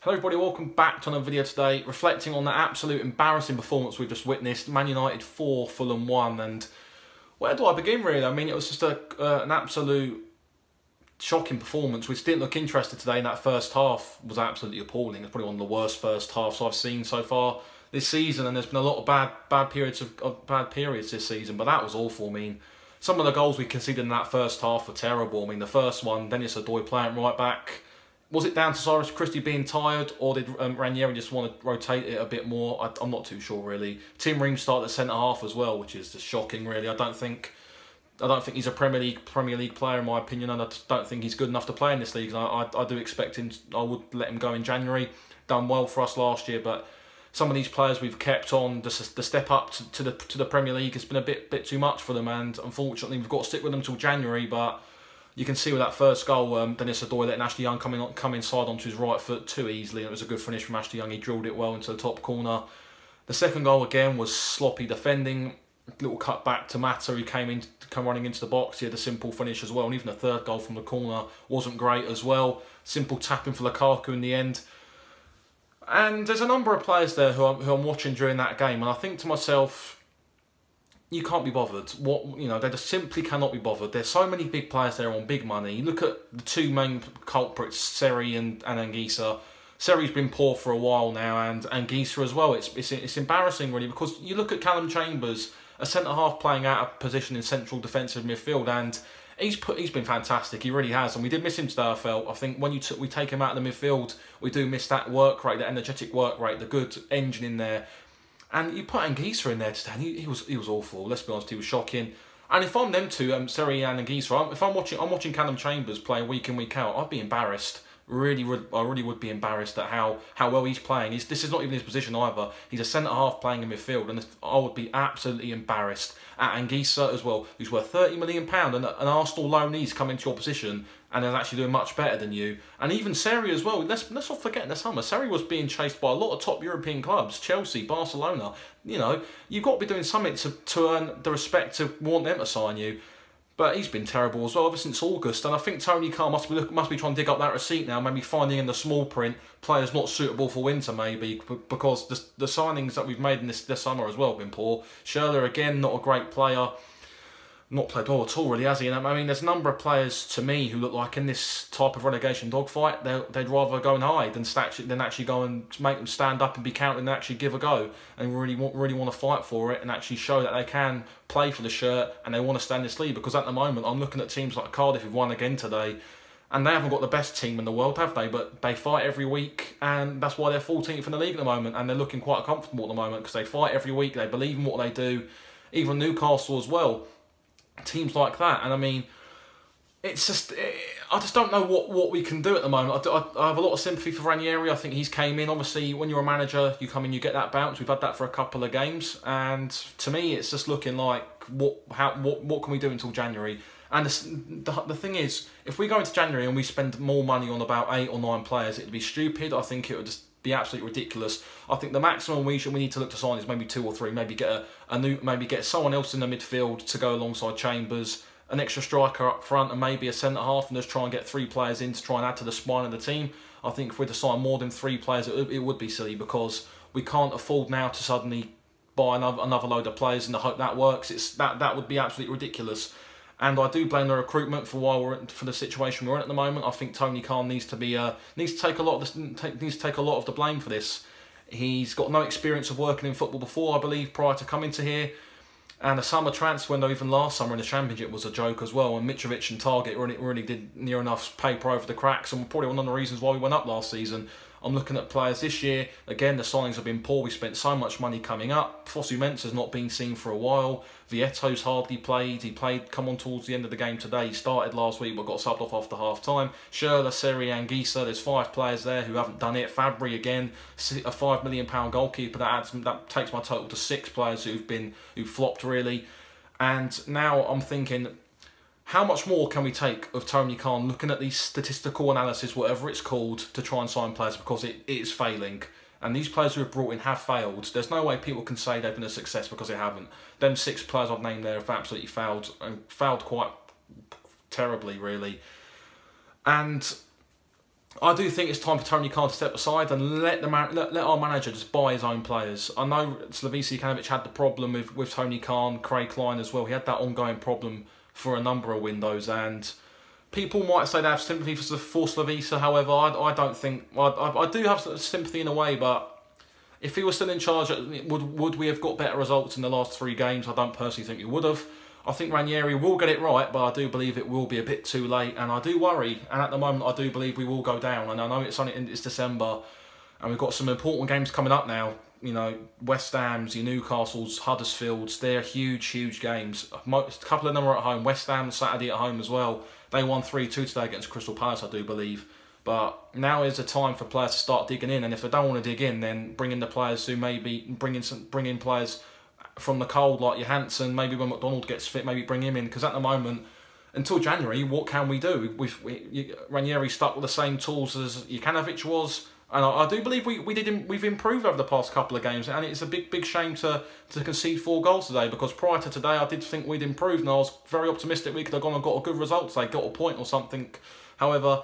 Hello everybody, welcome back to another video today, reflecting on the absolute embarrassing performance we've just witnessed. Man United 4, Fulham 1, and where do I begin really? I mean, it was just an absolute shocking performance. We just didn't look interested today, and that first half was absolutely appalling. It's probably one of the worst first halves I've seen so far this season, and there's been a lot of bad periods this season, but that was awful. I mean, some of the goals we conceded in that first half were terrible. I mean, the first one, Dennis Odoi playing right back. Was it down to Cyrus Christie being tired, or did Ranieri just want to rotate it a bit more? I'm not too sure really. Tim Ream started at centre half as well, which is just shocking really. I don't think he's a Premier League player in my opinion, and I don't think he's good enough to play in this league. I do expect him. I would let him go in January. Done well for us last year, but some of these players we've kept on, the step up to the Premier League has been a bit too much for them, and unfortunately we've got to stick with them till January. But you can see with that first goal, Dennis Odoi letting Ashley Young come inside onto his right foot too easily, and it was a good finish from Ashley Young. He drilled it well into the top corner. The second goal again was sloppy defending, little cut back to Mata, who came running into the box. He had a simple finish as well, and even the third goal from the corner wasn't great as well. Simple tapping for Lukaku in the end. And there's a number of players there who I'm watching during that game, and I think to myself, you can't be bothered. They just simply cannot be bothered. There's so many big players there on big money. You look at the two main culprits, Seri and Anguissa. Seri's been poor for a while now, and Anguissa as well. It's embarrassing really, because you look at Callum Chambers, a centre half playing out of position in central defensive midfield, and he's been fantastic. He really has, and we did miss him today. I felt. I think when we take him out of the midfield, we do miss that work rate, that energetic work rate, the good engine in there. And you put Anguissa in there today, and he was awful. Let's be honest, he was shocking. And if I'm them two, Seri and Anguissa, if I'm watching Callum Chambers play week in week out, I'd be embarrassed. I really would be embarrassed at how well he's playing. This is not even his position either. He's a centre half playing in midfield, and I would be absolutely embarrassed at Anguissa as well, who's worth £30 million, and an Arsenal loanee's come into your position and is actually doing much better than you. And even Seri as well. Let's not forget in the summer, Seri was being chased by a lot of top European clubs, Chelsea, Barcelona. You know, you've got to be doing something to earn the respect to want them to sign you. But he's been terrible as well ever since August, and I think Tony Khan must be trying to dig up that receipt now, maybe finding in the small print players not suitable for winter maybe, because the signings that we've made in this summer as well have been poor. Schürrle again, not a great player. Not played well at all really, has he? And I mean, there's a number of players to me who look like in this type of relegation dogfight, they'd rather go and hide than actually go and make them stand up and be counted and actually give a go, and really want to fight for it and actually show that they can play for the shirt and they want to stand this league. Because at the moment, I'm looking at teams like Cardiff who've won again today, and they haven't got the best team in the world, have they? But they fight every week, and that's why they're 14th in the league at the moment, and they're looking quite comfortable at the moment because they fight every week, they believe in what they do. Even Newcastle as well. Teams like that, and I mean, it's just, I just don't know what we can do at the moment. I have a lot of sympathy for Ranieri. I think he's came in, obviously when you're a manager, you come in, you get that bounce. We've had that for a couple of games, and to me it's just looking like what can we do until January? And the thing is, if we go into January and we spend more money on about 8 or 9 players, it'd be stupid. I think it would just be absolutely ridiculous. I think the maximum we need to look to sign is maybe 2 or 3. Maybe get someone else in the midfield to go alongside Chambers, an extra striker up front, and maybe a centre half, and just try and get 3 players in to try and add to the spine of the team. I think if we're to sign more than 3 players, it would be silly, because we can't afford now to suddenly buy another load of players and hope that works. That would be absolutely ridiculous. And I do blame the recruitment for the situation we're in at the moment. I think Tony Khan needs to take a lot of the blame for this. He's got no experience of working in football before, I believe, prior to coming to here. And the summer transfer window, even last summer in the Championship, was a joke as well. And Mitrovic and Target really did near enough paper over the cracks, and probably one of the reasons why we went up last season. I'm looking at players this year. Again, the signings have been poor. We spent so much money coming up. Fosu Mensah's not been seen for a while. Vieto's hardly played. He come on towards the end of the game today. He started last week but got subbed off after half-time. Schürrle, Seri, Anguissa, there's 5 players there who haven't done it. Fabry again, a £5 million goalkeeper. That takes my total to 6 players who flopped really. And now I'm thinking, how much more can we take of Tony Khan looking at these statistical analysis, whatever it's called, to try and sign players, because it is failing. And these players who have brought in have failed. There's no way people can say they've been a success because they haven't. Them 6 players I've named there have absolutely failed, and failed quite terribly, really. And I do think it's time for Tony Khan to step aside and let our manager just buy his own players. I know Slavica Jokanovic had the problem with Tony Khan, Craig Klein as well. He had that ongoing problem for a number of windows, and people might say they have sympathy for Slavica. However, I don't think... I do have sympathy in a way, but if he was still in charge, would we have got better results in the last 3 games? I don't personally think we would have. I think Ranieri will get it right, but I do believe it will be a bit too late, and I do worry. And at the moment, I do believe we will go down. And I know it's December, and we've got some important games coming up now. You know, West Ham's, your Newcastle's, Huddersfield's. They're huge games. A couple of them are at home. West Ham Saturday at home as well. They won 3-2 today against Crystal Palace, I do believe. But now is the time for players to start digging in, and if they don't want to dig in, then bring in the players who maybe bring in players from the cold, like Johansson. Maybe when McDonald gets fit, maybe bring him in, because at the moment, until January, what can we do? Ranieri stuck with the same tools as Jokanovic was, and I do believe we've improved over the past couple of games, and it's a big shame to concede 4 goals today, because prior to today I did think we'd improved, and I was very optimistic we could have gone and got a good result today, got a point or something. However,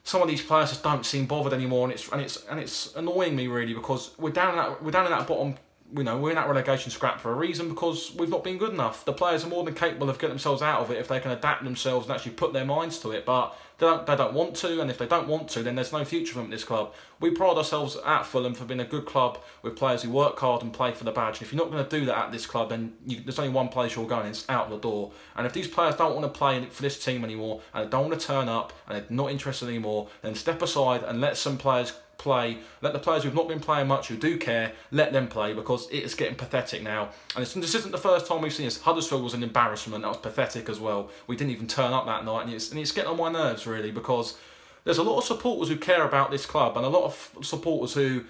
some of these players just don't seem bothered anymore, and it's annoying me really, because we're down in that bottom. You know, we're in that relegation scrap for a reason, because we've not been good enough. The players are more than capable of getting themselves out of it if they can adapt themselves and actually put their minds to it, but they don't want to, and if they don't want to, then there's no future for them at this club. We pride ourselves at Fulham for being a good club with players who work hard and play for the badge. And if you're not going to do that at this club, then there's only one place you're going, and it's out the door. And if these players don't want to play for this team anymore, and they don't want to turn up, and they're not interested anymore, then step aside and let some players play. Let the players who've not been playing much, who do care, let them play, because it is getting pathetic now. And this isn't the first time we've seen this. Huddersfield was an embarrassment. That was pathetic as well. We didn't even turn up that night, and it's getting on my nerves really, because there's a lot of supporters who care about this club, and a lot of supporters who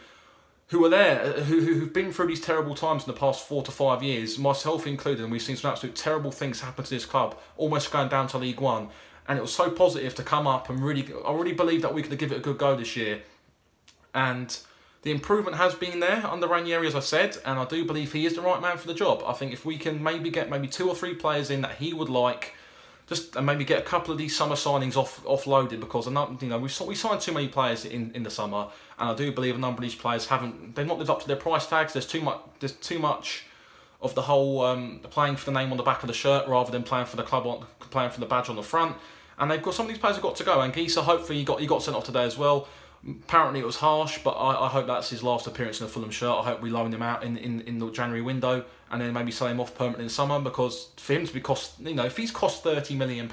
are there, who've been through these terrible times in the past 4 to 5 years, myself included, and we've seen some absolute terrible things happen to this club, almost going down to League One. And it was so positive to come up and I really believe that we could give it a good go this year. And the improvement has been there under Ranieri, as I said, and I do believe he is the right man for the job. I think if we can maybe get 2 or 3 players in that he would like, and maybe get a couple of these summer signings offloaded, because we signed too many players in the summer, and I do believe a number of these players they've not lived up to their price tags. There's too much of the whole playing for the name on the back of the shirt rather than playing for the club, playing for the badge on the front. And some of these players have got to go. And Gisa, hopefully he got sent off today as well. Apparently it was harsh, but I hope that's his last appearance in a Fulham shirt. I hope we loan him out in the January window, and then maybe sell him off permanently in summer, because for him to be if he's cost £30 million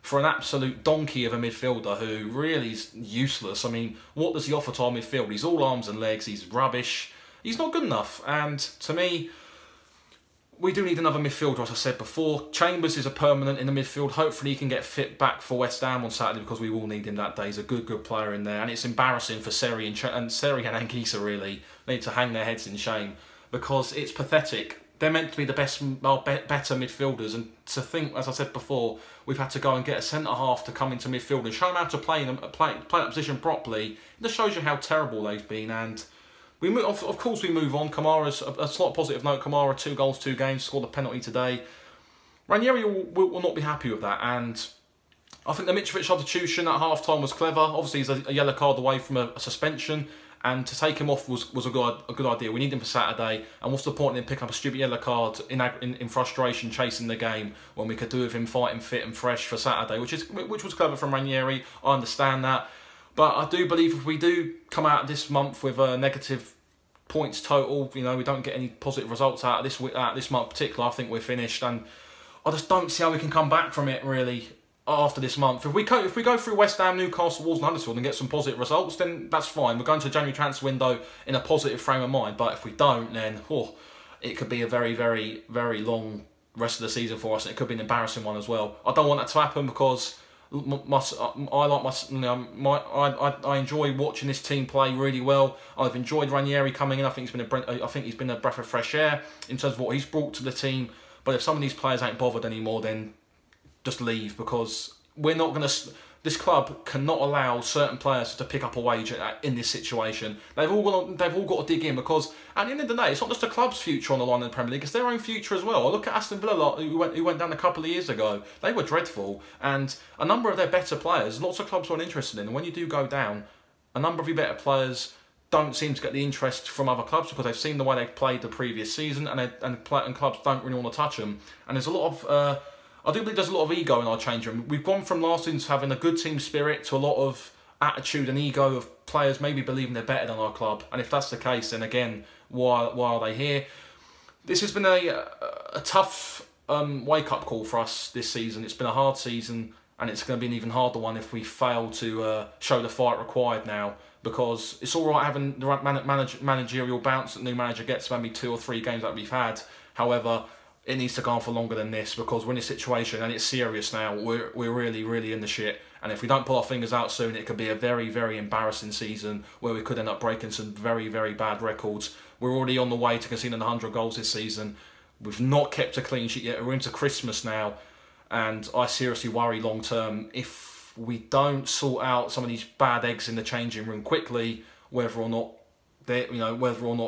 for an absolute donkey of a midfielder who really is useless. I mean, what does he offer to our midfield? He's all arms and legs, he's rubbish, he's not good enough. And to me, we do need another midfielder, as I said before. Chambers is a permanent in the midfield. Hopefully he can get fit back for West Ham on Saturday, because we will need him that day. He's a good player in there. And it's embarrassing for Seri and Anguissa, really. They need to hang their heads in shame, because it's pathetic. They're meant to be the better midfielders. And to think, as I said before, we've had to go and get a centre-half to come into midfield and show them how to play that position properly. It just shows you how terrible they've been. And of course we move on. Kamara's a slight positive note. Kamara, 2 goals, 2 games, scored a penalty today. Ranieri will not be happy with that, and I think the Mitrovic substitution at half-time was clever. Obviously he's a yellow card away from a suspension, and to take him off was a good idea. We need him for Saturday, and what's the point in him picking up a stupid yellow card in frustration, chasing the game, when we could do with him fighting fit and fresh for Saturday, which was clever from Ranieri. I understand that. But I do believe if we do come out this month with a negative points total, we don't get any positive results out of this month particularly, I think we're finished. And I just don't see how we can come back from it really after this month. If we go through West Ham, Newcastle, Wolves and Huddersfield and get some positive results, then that's fine. We're going to the January transfer window in a positive frame of mind. But if we don't, then it could be a very, very, very long rest of the season for us. And it could be an embarrassing one as well. I don't want that to happen, because I enjoy watching this team play really well. I've enjoyed Ranieri coming in. I think he's been a breath of fresh air in terms of what he's brought to the team. But if some of these players ain't bothered anymore, then just leave, because we're not going to. this club cannot allow certain players to pick up a wage in this situation. They've all got to dig in, because at the end of the day, it's not just the club's future on the line in the Premier League, it's their own future as well. I look at Aston Villa, who went down a couple of years ago. They were dreadful, and a number of their better players, lots of clubs weren't interested in. And when you do go down, a number of your better players don't seem to get the interest from other clubs, because they've seen the way they've played the previous season, and clubs don't really want to touch them. And there's a lot of... I do believe there's a lot of ego in our change room. We've gone from last season having a good team spirit to a lot of attitude and ego of players maybe believing they're better than our club. And if that's the case, then again, why are they here? This has been a tough wake-up call for us this season. It's been a hard season, and it's going to be an even harder one if we fail to show the fight required now. Because it's all right having the right managerial bounce that the new manager gets maybe 2 or 3 games that we've had. However, it needs to go on for longer than this, because we're in a situation, and it's serious now, we're really, really in the shit. And if we don't pull our fingers out soon, it could be a very, very embarrassing season where we could end up breaking some very, very bad records. We're already on the way to conceding 100 goals this season. We've not kept a clean sheet yet. We're into Christmas now, and I seriously worry long term, if we don't sort out some of these bad eggs in the changing room quickly, whether or not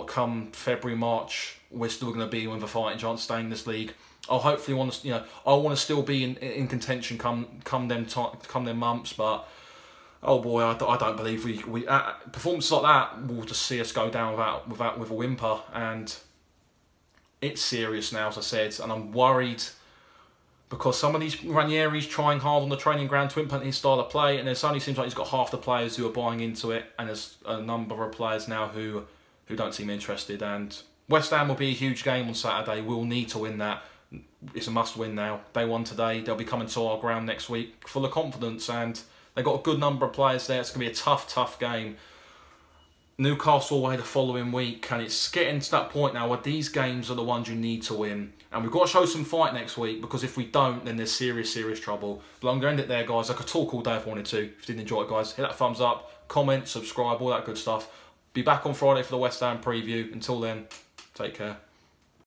come February, March, we're still going to be with a fighting chance of staying in this league. I'll hopefully want to, I want to still be in contention come them months. But oh boy, I don't believe we performances like that will just see us go down with a whimper. And it's serious now, as I said, and I'm worried, because some of these Ranieri's trying hard on the training ground to implement his style of play, and it only seems like he's got half the players who are buying into it, and there's a number of players now who don't seem interested. And West Ham will be a huge game on Saturday. We'll need to win that. It's a must-win now. They won today. They'll be coming to our ground next week full of confidence, and they've got a good number of players there. It's going to be a tough, tough game. Newcastle away the following week, and it's getting to that point now where these games are the ones you need to win. And we've got to show some fight next week, because if we don't, then there's serious, serious trouble. But I'm going to end it there, guys. I could talk all day if I wanted to. If you did enjoy it, guys, hit that thumbs up, comment, subscribe, all that good stuff. Be back on Friday for the West Ham preview. Until then, take care.